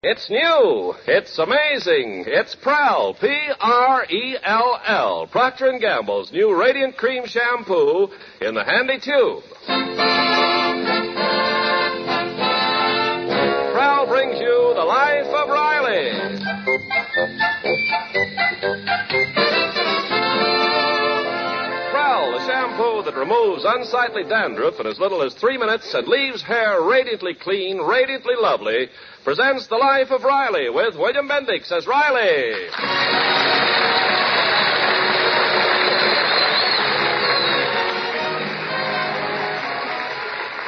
It's new. It's amazing. It's Prell, P-R-E-L-L, Procter & Gamble's new Radiant Cream Shampoo in the handy tube. Prell brings you The Life of Riley. Prell, the shampoo that removes unsightly dandruff in as little as 3 minutes and leaves hair radiantly clean, radiantly lovely, presents The Life of Riley with William Bendix as Riley.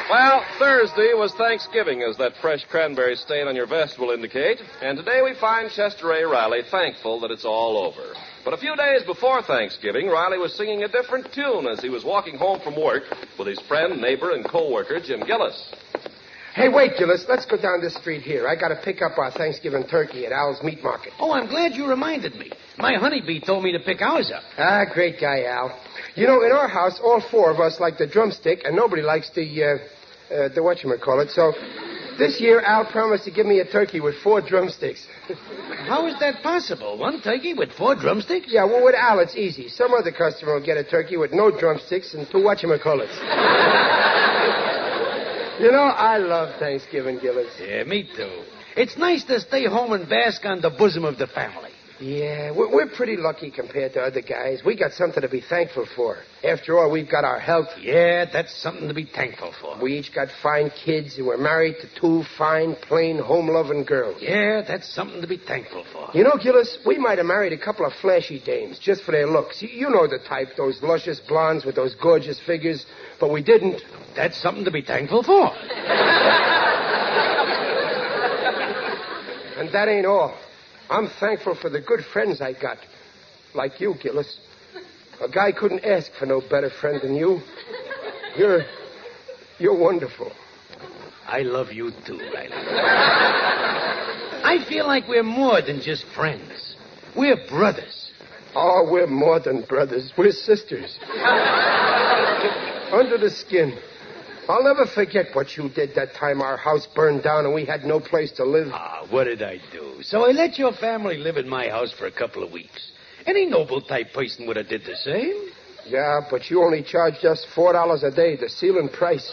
Well, Thursday was Thanksgiving, as that fresh cranberry stain on your vest will indicate, and today we find Chester A. Riley thankful that it's all over. But a few days before Thanksgiving, Riley was singing a different tune as he was walking home from work with his friend, neighbor, and co-worker, Jim Gillis. Hey, wait, Gillis. Let's go down this street here. I got to pick up our Thanksgiving turkey at Al's Meat Market. Oh, I'm glad you reminded me. My honeybee told me to pick ours up. Ah, great guy, Al. You know, in our house, all four of us like the drumstick, and nobody likes the whatchamacallit. So this year, Al promised to give me a turkey with 4 drumsticks. How is that possible? One turkey with 4 drumsticks? Yeah, well, with Al, it's easy. Some other customer will get a turkey with no drumsticks and 2 whatchamacallits. You know, I love Thanksgiving, Gillis. Yeah, me too. It's nice to stay home and bask on the bosom of the family. Yeah, we're pretty lucky compared to other guys. We got something to be thankful for. After all, we've got our health. Yeah, that's something to be thankful for. We each got fine kids, and we're married to 2 fine, plain, home-loving girls. Yeah, that's something to be thankful for. You know, Gillis, we might have married a couple of flashy dames just for their looks. You know the type, those luscious blondes with those gorgeous figures, but we didn't. That's something to be thankful for. And that ain't all. I'm thankful for the good friends I got. Like you, Gillis. A guy couldn't ask for no better friend than you. You're wonderful. I love you too, Riley. I feel like we're more than just friends. We're brothers. Oh, we're more than brothers. We're sisters. Under the skin. I'll never forget what you did that time our house burned down and we had no place to live. Ah, what did I do? So I let your family live in my house for a couple of weeks. Any noble-type person would have did the same. Yeah, but you only charged us $4 a day, the ceiling price.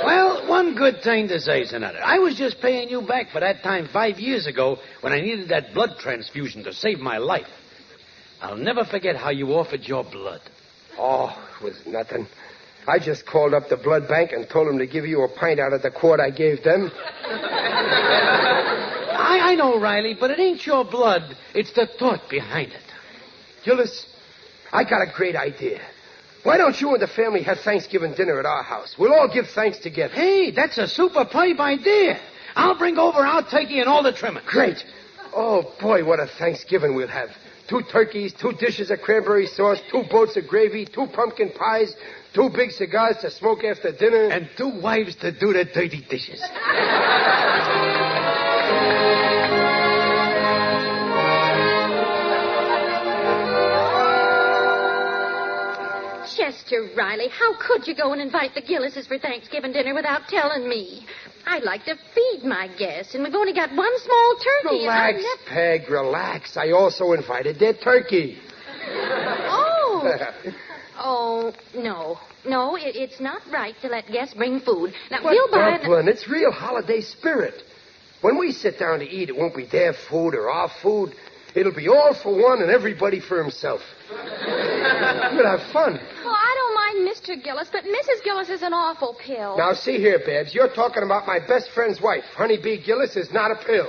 Well, one good thing deserves another. I was just paying you back for that time 5 years ago when I needed that blood transfusion to save my life. I'll never forget how you offered your blood. Oh, it was nothing. I just called up the blood bank and told them to give you a pint out of the quart I gave them. I know, Riley, but it ain't your blood. It's the thought behind it. Gillis, I got a great idea. Why don't you and the family have Thanksgiving dinner at our house? We'll all give thanks together. Hey, that's a super pipe idea. I'll bring over our turkey and all the trimmings. Great. Oh, boy, what a Thanksgiving we'll have. 2 turkeys, 2 dishes of cranberry sauce, 2 boats of gravy, 2 pumpkin pies, 2 big cigars to smoke after dinner. And 2 wives to do the dirty dishes. Chester Riley, how could you go and invite the Gillises for Thanksgiving dinner without telling me? I'd like to feed my guests, and we've only got 1 small turkey. Relax, Peg, relax. I also invited their turkey. Oh. Oh, no. No, it's not right to let guests bring food. Now, But, we'll buy... Dublin, it's real holiday spirit. When we sit down to eat, it won't be their food or our food. It'll be all for one and everybody for himself. We'll have fun. Oh, I don't mind Mr. Gillis, but Mrs. Gillis is an awful pill. Now, see here, Babs. You're talking about my best friend's wife. Honeybee Gillis is not a pill.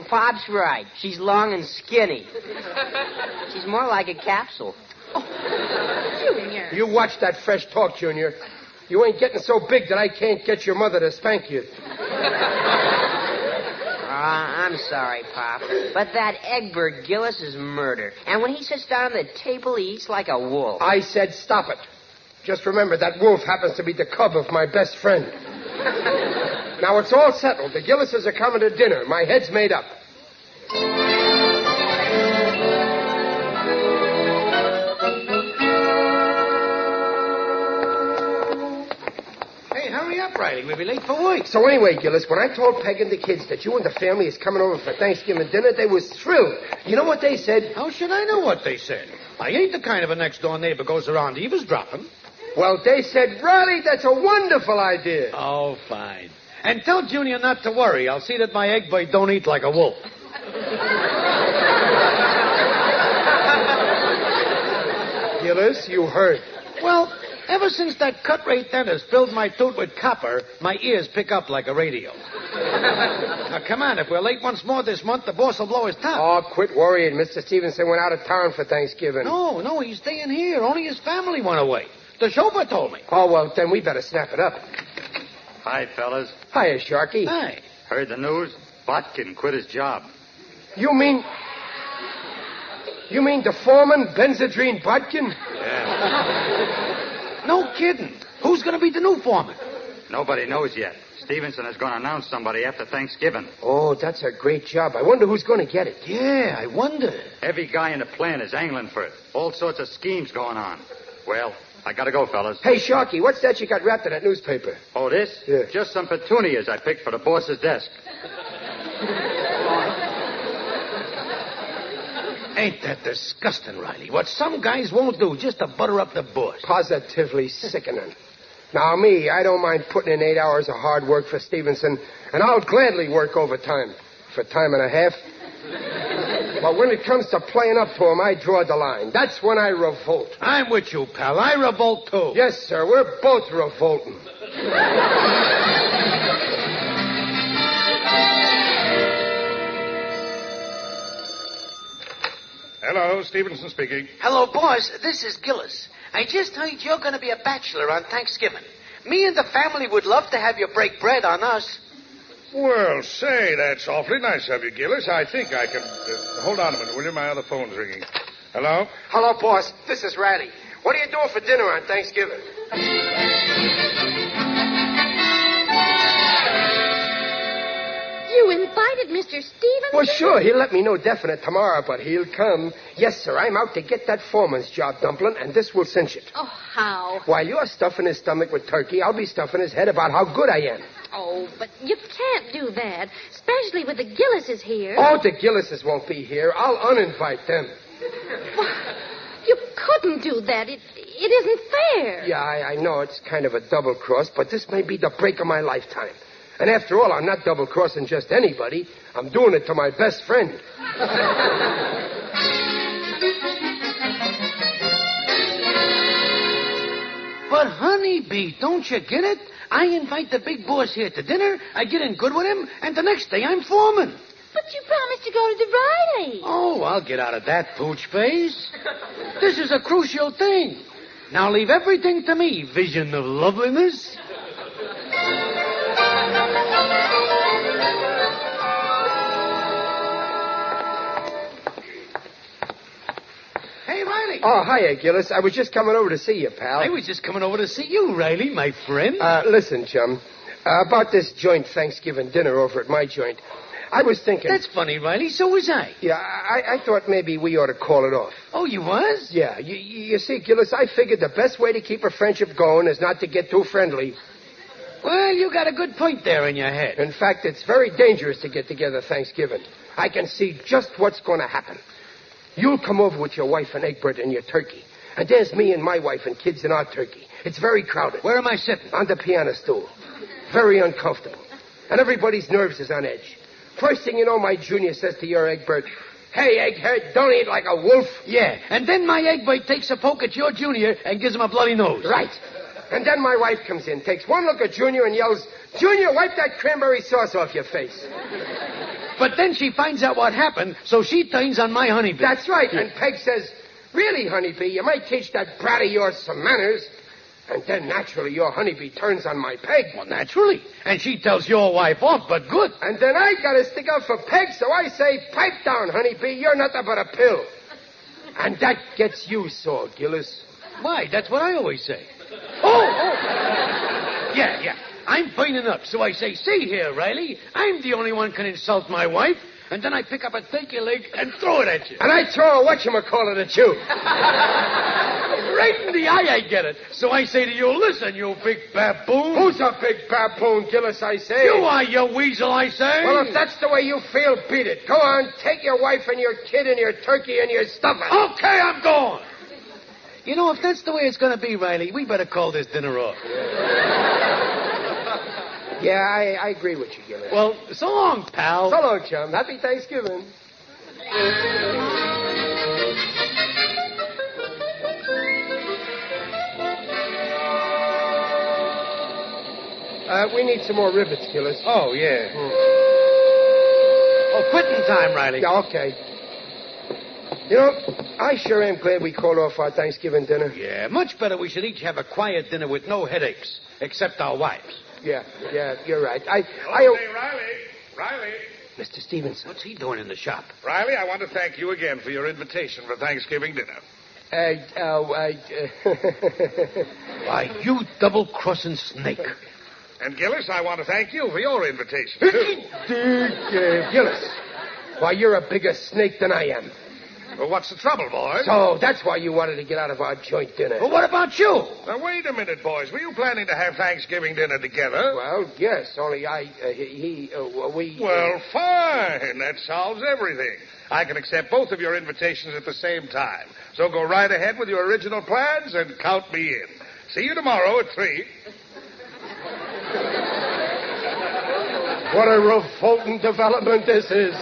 Pop's right. She's long and skinny. She's more like a capsule. Junior. You watch that fresh talk, Junior. You ain't getting so big that I can't get your mother to spank you. I'm sorry, Pop, but that Egbert Gillis is murder. And when he sits down at the table, he eats like a wolf. I said stop it. Just remember, that wolf happens to be the cub of my best friend. Now, it's all settled. The Gillises are coming to dinner. My head's made up. Hey, hurry up, Riley. We'll be late for work. So anyway, Gillis, when I told Peg and the kids that you and the family is coming over for Thanksgiving dinner, they was thrilled. You know what they said? How should I know what they said? I ain't the kind of a next-door neighbor goes around eavesdropping. Well, they said, Riley, that's a wonderful idea. Oh, fine. And tell Junior not to worry. I'll see that my egg bite don't eat like a wolf. Gillis, you heard. Well, ever since that cut-rate dentist filled my tooth with copper, my ears pick up like a radio. Now, come on. If we're late once more this month, the boss will blow his top. Oh, quit worrying. Mr. Stevenson went out of town for Thanksgiving. No, he's staying here. Only his family went away. The chauffeur told me. Oh, well, then we better snap it up. Hi, fellas. Hiya, Sharky. Hi. Heard the news? Botkin quit his job. You mean the foreman, Benzedrine Botkin? Yeah. No kidding. Who's going to be the new foreman? Nobody knows yet. Stevenson is going to announce somebody after Thanksgiving. Oh, that's a great job. I wonder who's going to get it. Yeah, I wonder. Every guy in the plant is angling for it. All sorts of schemes going on. Well, I gotta go, fellas. Hey, Sharky, what's that you got wrapped in that newspaper? Oh, this? Yeah. Just some petunias I picked for the boss's desk. Ain't that disgusting, Riley? What some guys won't do just to butter up the boss. Positively sickening. Now, me, I don't mind putting in 8 hours of hard work for Stevenson, and I'll gladly work overtime for time and a half. But when it comes to playing up to him, I draw the line. That's when I revolt. I'm with you, pal. I revolt, too. Yes, sir. We're both revolting. Hello, Stevenson speaking. Hello, boss. This is Gillis. I just heard you're going to be a bachelor on Thanksgiving. Me and the family would love to have you break bread on us. Well, say, that's awfully nice of you, Gillis. I think I can... hold on a minute, will you? My other phone's ringing. Hello? Hello, boss. This is Riley. What are you doing for dinner on Thanksgiving? You invited Mr. Stevenson? Well, sure. He'll let me know definite tomorrow, but he'll come. Yes, sir. I'm out to get that foreman's job, Dumpling, and this will cinch it. Oh, how? While you're stuffing his stomach with turkey, I'll be stuffing his head about how good I am. Oh, but you can't do that, especially with the Gillises here. Oh, the Gillises won't be here. I'll uninvite them. You couldn't do that. It isn't fair. Yeah, I know it's kind of a double cross, but this may be the break of my lifetime. And after all, I'm not double-crossing just anybody. I'm doing it to my best friend. But, honeybee, don't you get it? I invite the big boss here to dinner, I get in good with him, and the next day I'm foreman. But you promised to go to the Riley. Oh, I'll get out of that pooch face. This is a crucial thing. Now leave everything to me, vision of loveliness. Hey, Riley. Oh, hiya, Gillis. I was just coming over to see you, pal. I was just coming over to see you, Riley, my friend. Listen, chum. About this joint Thanksgiving dinner over at my joint. I was thinking... That's funny, Riley. So was I. Yeah, I thought maybe we ought to call it off. Oh, you was? Yeah. You see, Gillis, I figured the best way to keep a friendship going is not to get too friendly. Well, you got a good point there in your head. In fact, it's very dangerous to get together Thanksgiving. I can see just what's going to happen. You'll come over with your wife and Egbert and your turkey. And there's me and my wife and kids in our turkey. It's very crowded. Where am I sitting? On the piano stool. Very uncomfortable. And everybody's nerves is on edge. First thing you know, my junior says to your Egbert, "Hey, Egghead, don't eat like a wolf." Yeah, and then my Egbert takes a poke at your junior and gives him a bloody nose. Right. And then my wife comes in, takes one look at Junior and yells, "Junior, wipe that cranberry sauce off your face." But then she finds out what happened, so she turns on my honeybee. That's right. And Peg says, "Really, honeybee, you might teach that brat of yours some manners." And then, naturally, your honeybee turns on my Peg. Well, naturally. And she tells your wife off, but good. And then I gotta stick up for Peg, so I say, "Pipe down, honeybee, you're nothing but a pill." And that gets you sore, Gillis. Why, that's what I always say. Oh! Yeah. I'm burning up, so I say, "See here, Riley, I'm the only one can insult my wife." And then I pick up a turkey leg and throw it at you. And I throw a whatchamacallit at you. Right in the eye, I get it. So I say to you, listen, you big baboon. Who's a big baboon, Gillis, I say? You are, you weasel, I say. Well, if that's the way you feel, beat it. Go on, take your wife and your kid and your turkey and your stuffing. Okay, I'm going. You know, if that's the way it's going to be, Riley, we better call this dinner off. Yeah, I agree with you, Gillis. Well, so long, pal. So long, chum. Happy Thanksgiving. We need some more rivets, Gillis. Oh, yeah. Oh, quitting time, Riley. Yeah, okay. You know, I sure am glad we called off our Thanksgiving dinner. Yeah, much better we should each have a quiet dinner with no headaches, except our wives. Yeah, you're right. Riley. Mr. Stevenson. What's he doing in the shop? Riley, I want to thank you again for your invitation for Thanksgiving dinner. Why, you double-crossing snake. And Gillis, I want to thank you for your invitation, too. Gillis. Why, you're a bigger snake than I am. Well, what's the trouble, boys? So that's why you wanted to get out of our joint dinner. Well, what about you? Now, wait a minute, boys. Were you planning to have Thanksgiving dinner together? Well, yes, only we... Well, fine. That solves everything. I can accept both of your invitations at the same time. So go right ahead with your original plans and count me in. See you tomorrow at 3. What a revolting development this is.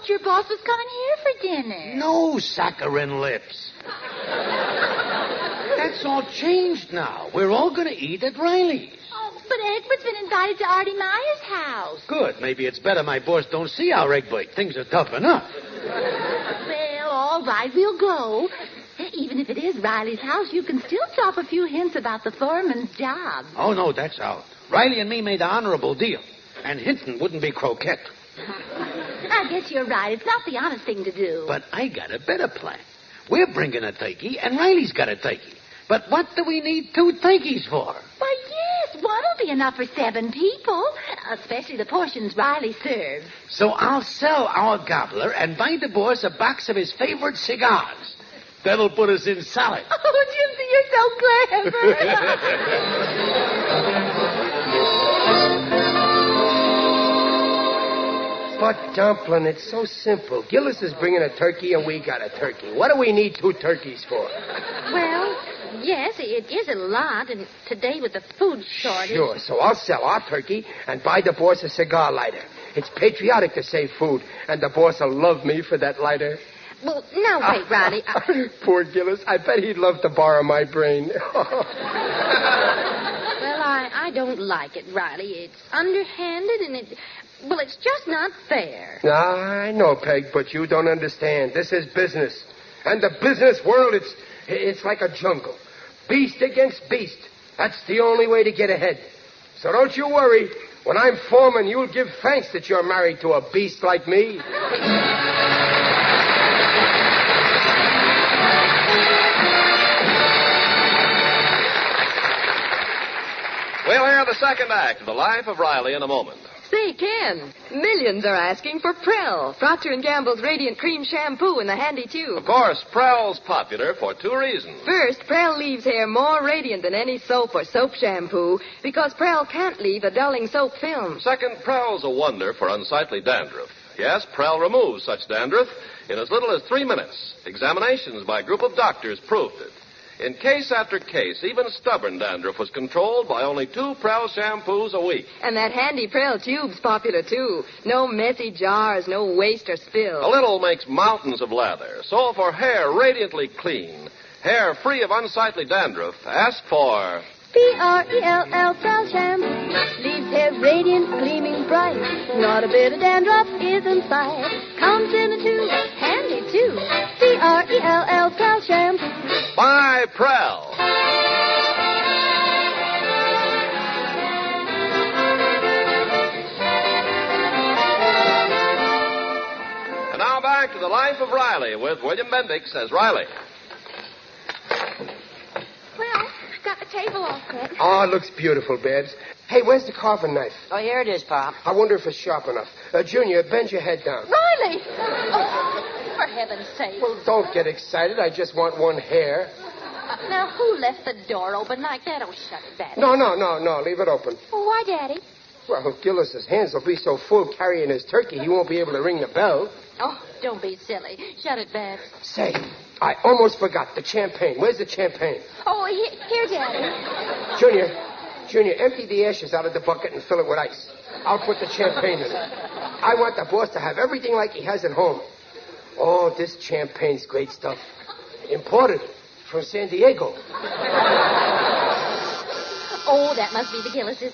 Your boss was coming here for dinner. No saccharine lips. That's all changed now. We're all going to eat at Riley's. Oh, but Egbert's been invited to Artie Meyer's house. Good. Maybe it's better my boss don't see our Egbert. Things are tough enough. Well, all right, we'll go. Even if it is Riley's house, you can still drop a few hints about the foreman's job. Oh, no, that's out. Riley and me made an honorable deal. And Hinton wouldn't be croquette. I guess you're right. It's not the honest thing to do. But I got a better plan. We're bringing a turkey, and Riley's got a turkey. But what do we need 2 turkeys for? Why, yes, one'll be enough for 7 people, especially the portions Riley serves. So I'll sell our gobbler and buy the boss a box of his favorite cigars. That'll put us in solid. Oh, Gypsy, you're so clever. But, Dumplin', it's so simple. Gillis is bringing a turkey, and we got a turkey. What do we need 2 turkeys for? Well, yes, it is a lot, and today with the food shortage... Sure, so I'll sell our turkey and buy the boss a cigar lighter. It's patriotic to save food, and the boss will love me for that lighter. Well, now, wait, Riley. Poor Gillis. I bet he'd love to borrow my brain. Well, I don't like it, Riley. It's underhanded, and well, it's just not fair. I know, Peg, but you don't understand. This is business. And the business world, it's like a jungle. Beast against beast. That's the only way to get ahead. So don't you worry. When I'm foreman, you'll give thanks that you're married to a beast like me. We'll hear the second act of The Life of Riley in a moment. Say, Ken, millions are asking for Prell, Procter & Gamble's Radiant Cream Shampoo in the handy tube. Of course, Prell's popular for 2 reasons. First, Prell leaves hair more radiant than any soap or soap shampoo because Prell can't leave a dulling soap film. Second, Prell's a wonder for unsightly dandruff. Yes, Prell removes such dandruff in as little as 3 minutes. Examinations by a group of doctors proved it. In case after case, even stubborn dandruff was controlled by only 2 Prell shampoos a week. And that handy Prell tube's popular, too. No messy jars, no waste or spill. A little makes mountains of lather. So for hair radiantly clean, hair free of unsightly dandruff, ask for... P-R-E-L-L Prell Shampoo. Leaves hair radiant, gleaming bright. Not a bit of dandruff is in sight. Comes in a tube, handy too. P-R-E-L-L Prell Shampoo. By Prell. And now back to The Life of Riley with William Bendix as Riley. Well, I got the table all set. Oh, it looks beautiful, Babs. Hey, where's the carving knife? Oh, here it is, Pop. I wonder if it's sharp enough. Junior, bend your head down. Riley! Oh, for heaven's sake. Well, don't get excited. I just want one hair. Now, who left the door open like that? Oh, shut it, Daddy. No. Leave it open. Well, why, Daddy? Well, Gillis's hands will be so full carrying his turkey, he won't be able to ring the bell. Oh, don't be silly. Shut it, Babs. Say, I almost forgot. The champagne. Where's the champagne? Oh, here, Daddy. Junior, empty the ashes out of the bucket and fill it with ice. I'll put the champagne in it. I want the boss to have everything like he has at home. Oh, this champagne's great stuff. Imported from San Diego. Oh, that must be the Gillises.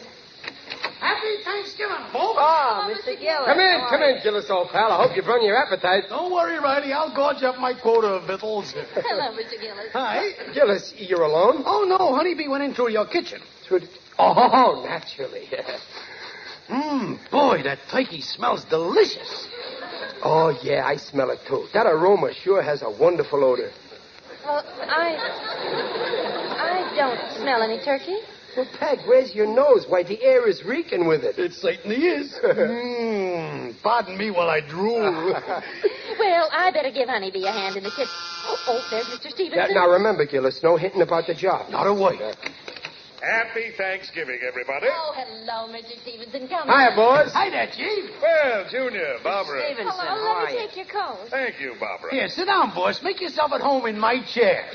Happy Thanksgiving, folks. Oh, Mr. Gillis. Come in, Gillis, old pal. I hope you've run your appetite. Don't worry, Riley. I'll gorge up my quota of victuals. Hello, Mr. Gillis. Hi. Gillis, you're alone? Oh, no. Honeybee went into your kitchen. Oh, naturally. Boy, that turkey smells delicious. Oh, yeah, I smell it, too. That aroma sure has a wonderful odor. Well, I don't smell any turkey. Well, Peg, where's your nose? Why, the air is reeking with it. It certainly is. Pardon me while I drool. Well, I better give Honeybee a hand in the kitchen. Oh, there's Mr. Stevenson. Now, remember, Gillis, no hinting about the job. Not a word. Happy Thanksgiving, everybody. Oh, hello, Mr. Stevenson. Come Hiya, in. boys. Hi there, Chief. Well, Junior, Barbara. Stevenson, Hello, how let are me you? take your coat. Thank you, Barbara. Here, sit down, boss. Make yourself at home in my chair.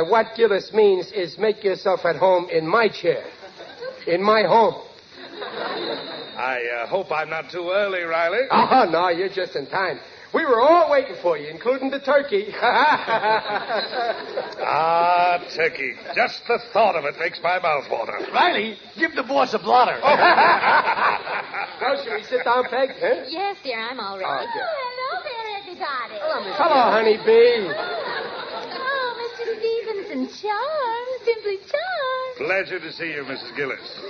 What Gillis means is make yourself at home in my chair. In my home. I hope I'm not too early, Riley. Oh, no, you're just in time. We were all waiting for you, including the turkey. Ah, turkey. Just the thought of it makes my mouth water. Riley, give the boss a blotter. Now, shall we sit down, Peg? Huh? Yes, dear, I'm all ready. Okay. Hello there, everybody. Hello, honeybee. Oh, Mr. Stevenson, charmed, simply charmed. Pleasure to see you, Mrs. Gillis.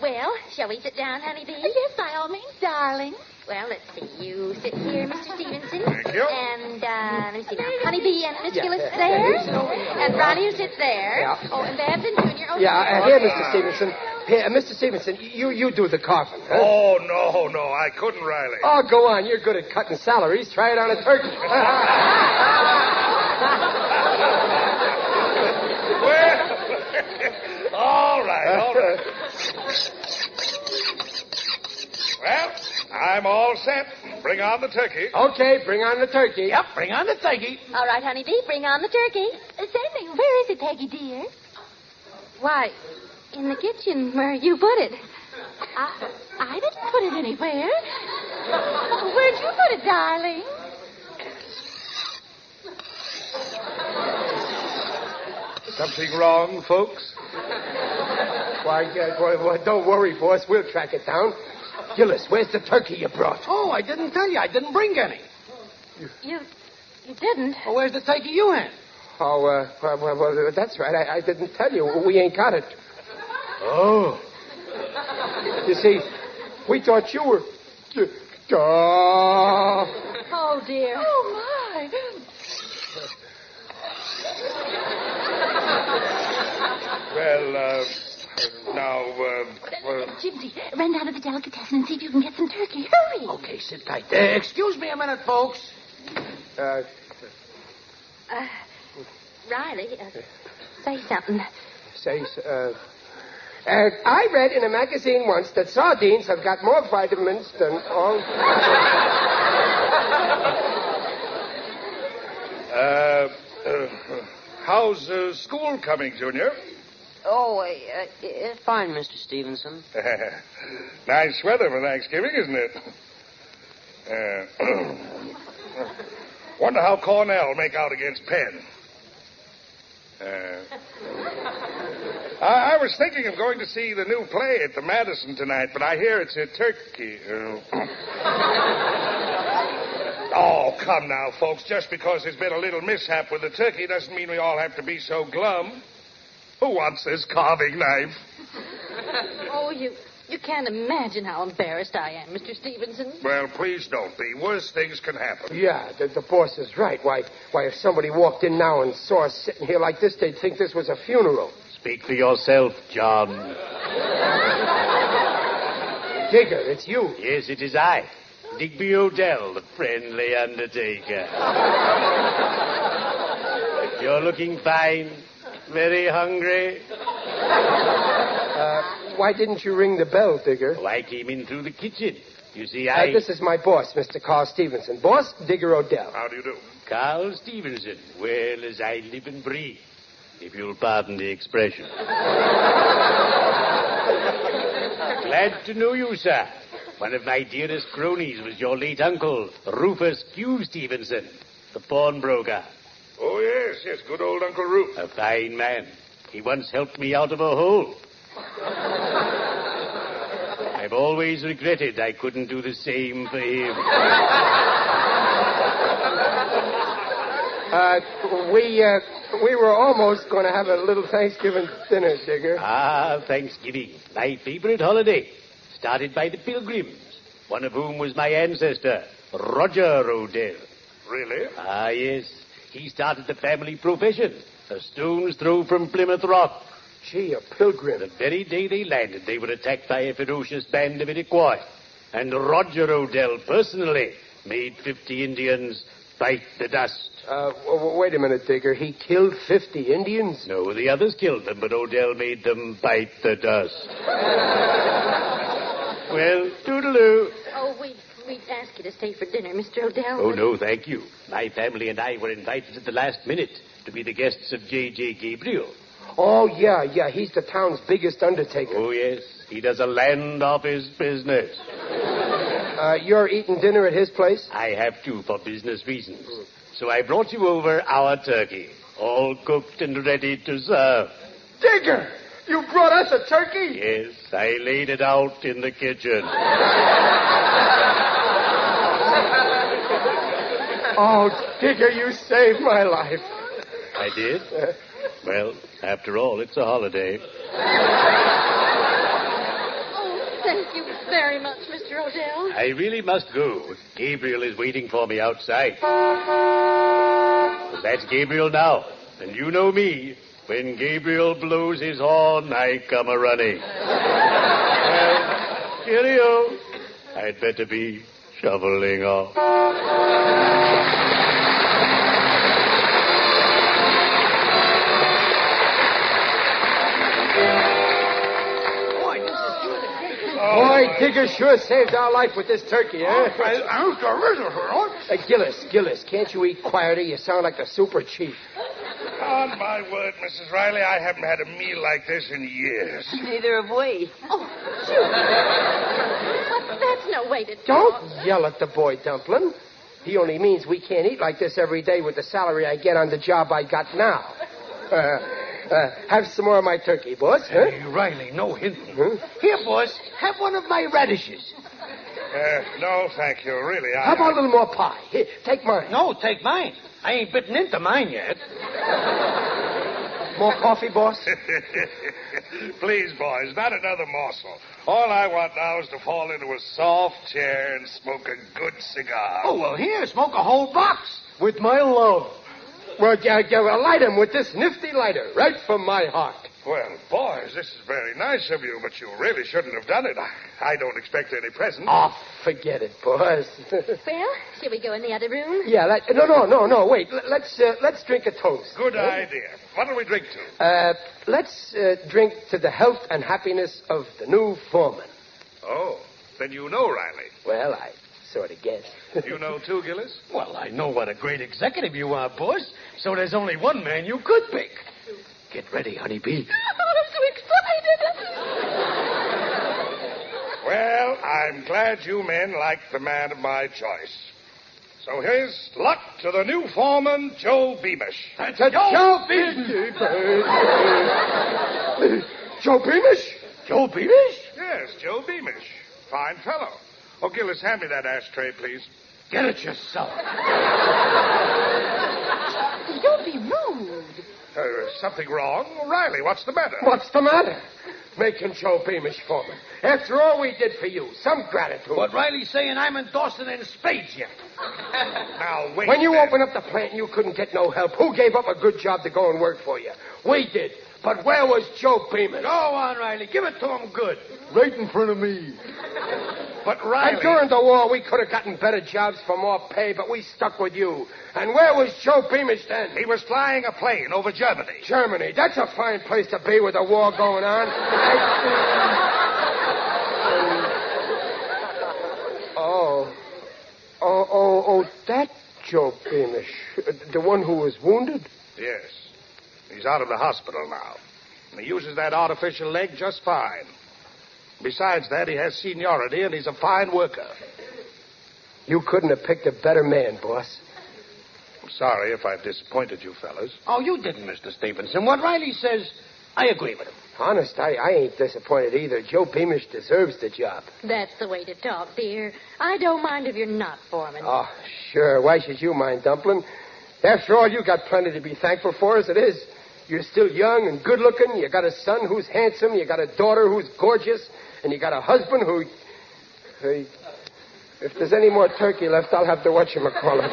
Well, shall we sit down, Honeybee? Yes, by all means, darling. Well, let's see. You sit here, Mr. Stevenson. Thank you. And, let me see now. Honeybee and Miss Gillis there. And Ronnie, who sits there. Yeah. Oh, and Babs and Junior. Oh, Here, Mr. Stevenson. Here, Mr. Stevenson, you do the carving, huh? Oh, no, I couldn't, Riley. Oh, go on. You're good at cutting salaries. Try it on a turkey. Well, all right. Well, I'm all set. Bring on the turkey. Okay, bring on the turkey. Yep, bring on the turkey. All right, Honeybee, bring on the turkey. Sammy, where is it, Peggy, dear? Why, in the kitchen where you put it. I didn't put it anywhere. Where'd you put it, darling? Something wrong, folks? Why, don't worry, boss. We'll track it down. Gillis, where's the turkey you brought? Oh, I didn't tell you. I didn't bring any. You didn't? Well, where's the turkey you had? Oh, well, that's right. I didn't tell you. We ain't got it. Oh. You see, we thought you were... Oh, dear. Oh, my. Well, Jimsy, run down to the delicatessen and see if you can get some turkey. Hurry. Okay, sit tight. Excuse me a minute, folks. Riley, say something. I read in a magazine once that sardines have got more vitamins than all... how's school coming, Junior? Oh, fine, Mr. Stevenson. Nice weather for Thanksgiving, isn't it? Wonder how Cornell make out against Penn. I was thinking of going to see the new play at the Madison tonight, but I hear it's a turkey. Oh, come now, folks. Just because there's been a little mishap with the turkey doesn't mean we all have to be so glum. Who wants this carving knife? Oh, you You can't imagine how embarrassed I am, Mr. Stevenson. Well, please don't be. Worse things can happen. Yeah, the boss is right. Why, if somebody walked in now and saw us sitting here like this, they'd think this was a funeral. Speak for yourself, John. Digger, it's you. Yes, it is I. Digby Odell, the friendly undertaker. You're looking fine. Very hungry. Why didn't you ring the bell, Digger? Oh, I came in through the kitchen. You see, This is my boss, Mr. Carl Stevenson. Boss, Digger Odell. How do you do? Carl Stevenson. Well, as I live and breathe, if you'll pardon the expression. Glad to know you, sir. One of my dearest cronies was your late uncle, Rufus Q. Stevenson, the pawnbroker. Oh, yes, good old Uncle Rufus. A fine man. He once helped me out of a hole. I've always regretted I couldn't do the same for him. We were almost going to have a little Thanksgiving dinner, Digger. Ah, Thanksgiving, my favorite holiday. Started by the Pilgrims, one of whom was my ancestor, Roger Odell. Really? Ah, yes. He started the family profession, a stone's throw from Plymouth Rock. Gee, a pilgrim. The very day they landed, they were attacked by a ferocious band of Iroquois. And Roger Odell personally made 50 Indians bite the dust. Wait a minute, Digger. He killed 50 Indians? No, the others killed them, but Odell made them bite the dust. Well, toodaloo. Oh, we'd ask you to stay for dinner, Mr. Odell. Oh, no, thank you. My family and I were invited at the last minute to be the guests of J.J. Gabriel. Oh, yeah. He's the town's biggest undertaker. Oh, yes. He does a land office business. You're eating dinner at his place? I have to for business reasons. So I brought you over our turkey, all cooked and ready to serve. Digger! You brought us a turkey? Yes, I laid it out in the kitchen. Oh, Digger, you saved my life. I did? Well, after all, it's a holiday. Oh, thank you very much, Mr. Odell. I really must go. Gabriel is waiting for me outside. That's Gabriel now. And you know me. When Gabriel blows his horn, I come a-running. Well, cheerio. I'd better be shoveling off. Boy, Digger sure saved our life with this turkey, eh? Gillis, can't you eat quieter? You sound like the super chief. On my word, Mrs. Riley, I haven't had a meal like this in years. Neither have we. Oh, shoot. Well, that's no way to talk. Don't yell at the boy, Dumplin'. He only means we can't eat like this every day with the salary I get on the job I got now. Have some more of my turkey, boss. Huh? Hey, Riley, no hinting. Huh? Here, boss, have one of my radishes. No, thank you, really. How about a little more pie? Here, take mine. No, take mine. I ain't bitten into mine yet. More coffee, boss? Please, boys, not another morsel. All I want now is to fall into a soft chair and smoke a good cigar. Oh, well, here, smoke a whole box. With my love. Well, light him with this nifty lighter, right from my heart. Well, boys, this is very nice of you, but you really shouldn't have done it. I don't expect any present. Oh, forget it, boss. Well, shall we go in the other room? Yeah, no, wait. Let's drink a toast. Good idea. What'll we drink to? Let's drink to the health and happiness of the new foreman. Oh, then you know Riley. Well, I sort of guess. You know too, Gillis? Well, I know what a great executive you are, boss. So there's only one man you could pick. Get ready, honeybee. Oh, I'm so excited. Well, I'm glad you men like the man of my choice. So here's luck to the new foreman, Joe Beamish. Joe Beamish? Joe Beamish? Joe Beamish? Yes, Joe Beamish. Fine fellow. Oh, Gillis, hand me that ashtray, please. Get it yourself. Don't be rude. Something wrong? Riley, what's the matter? What's the matter? making Joe Beamish foreman. After all we did for you, some gratitude. But Riley's saying I'm endorsing in spades yet. Now, wait. When you opened up the plant and you couldn't get no help, who gave up a good job to go and work for you? We did. But where was Joe Beamish? Go on, Riley. Give it to him good. Right in front of me. But Riley... And during the war, we could have gotten better jobs for more pay, but we stuck with you. And where was Joe Beamish then? He was flying a plane over Germany. Germany. That's a fine place to be with a war going on. Oh, that Joe Beamish. The one who was wounded? Yes. He's out of the hospital now. And he uses that artificial leg just fine. Besides that, he has seniority, and he's a fine worker. You couldn't have picked a better man, boss. I'm sorry if I've disappointed you fellas. Oh, you didn't, Mr. Stevenson. What Riley says, I agree with him. Honest, I ain't disappointed either. Joe Beamish deserves the job. That's the way to talk, dear. I don't mind if you're not foreman. Oh, sure. Why should you mind, Dumpling? After all, you got plenty to be thankful for as it is. You're still young and good-looking. You got a son who's handsome. You got a daughter who's gorgeous. And you got a husband who... If there's any more turkey left, I'll have to whatchamacallit.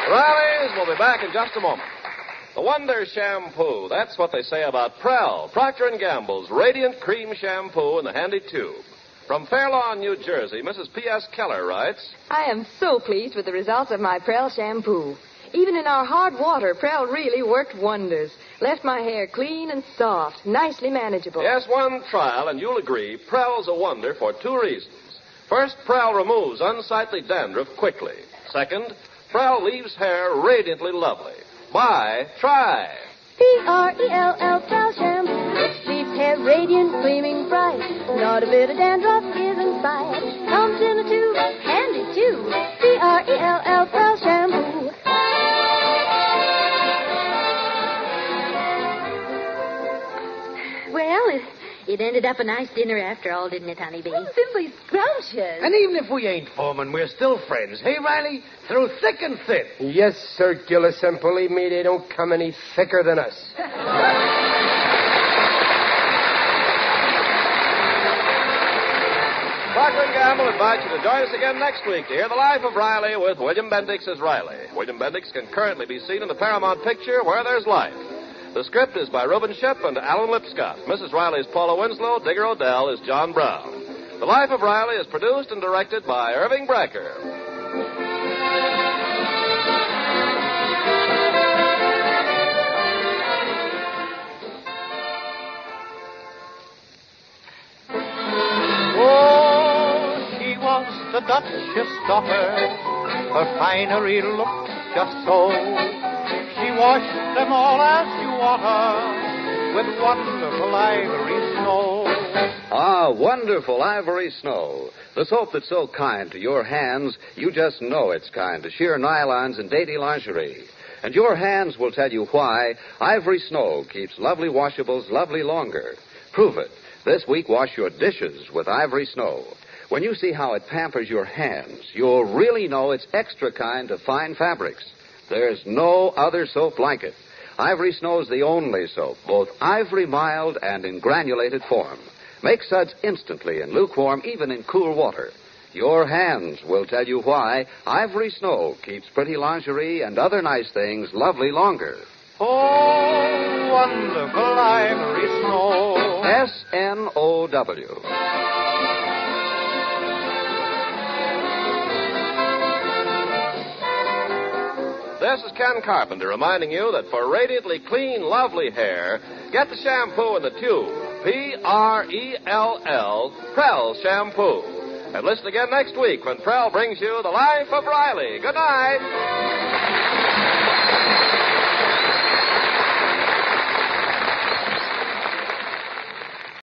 Riley's will be back in just a moment. The Wonder Shampoo. That's what they say about Prell, Procter & Gamble's Radiant Cream Shampoo in the handy tube. From Fair Lawn, New Jersey, Mrs. P.S. Keller writes, I am so pleased with the results of my Prell shampoo. Even in our hard water, Prell really worked wonders. Left my hair clean and soft, nicely manageable. Yes, one trial, and you'll agree, Prell's a wonder for two reasons. First, Prell removes unsightly dandruff quickly. Second, Prell leaves hair radiantly lovely. Buy, try. P-R-E-L-L, Prell shampoo. Leaves hair radiant, gleaming bright. Not a bit of dandruff is in sight. Comes in a tube, handy too. P-R-E-L-L, Prell shampoo. Well, it ended up a nice dinner after all, didn't it, honeybee? Oh, simply scrumptious. And even if we ain't foreman, we're still friends. Hey, Riley? Through thick and thin. Yes, Sir Gillis, and believe me, they don't come any thicker than us. Procter & Gamble invites you to join us again next week to hear the life of Riley with William Bendix as Riley. William Bendix can currently be seen in the Paramount picture Where There's Life. The script is by Reuben Ship and Alan Lipscott. Mrs. Riley is Paula Winslow. Digger Odell is John Brown. The Life of Riley is produced and directed by Irving Brecker. The Duchess' daughter, her finery looked just so. She washed them all as you water with wonderful ivory snow. Ah, wonderful ivory snow. The soap that's so kind to your hands, you just know it's kind to sheer nylons and dainty lingerie. And your hands will tell you why Ivory Snow keeps lovely washables lovely longer. Prove it. This week, wash your dishes with Ivory Snow. When you see how it pampers your hands, you'll really know it's extra kind of fine fabrics. There's no other soap like it. Ivory Snow's the only soap, both ivory mild and in granulated form. Make suds instantly in lukewarm, even in cool water. Your hands will tell you why Ivory Snow keeps pretty lingerie and other nice things lovely longer. Oh, wonderful ivory snow. S-N-O-W. This is Ken Carpenter reminding you that for radiantly clean, lovely hair, get the shampoo in the tube. P-R-E-L-L, Prell Shampoo. And listen again next week when Prell brings you The Life of Riley. Good night.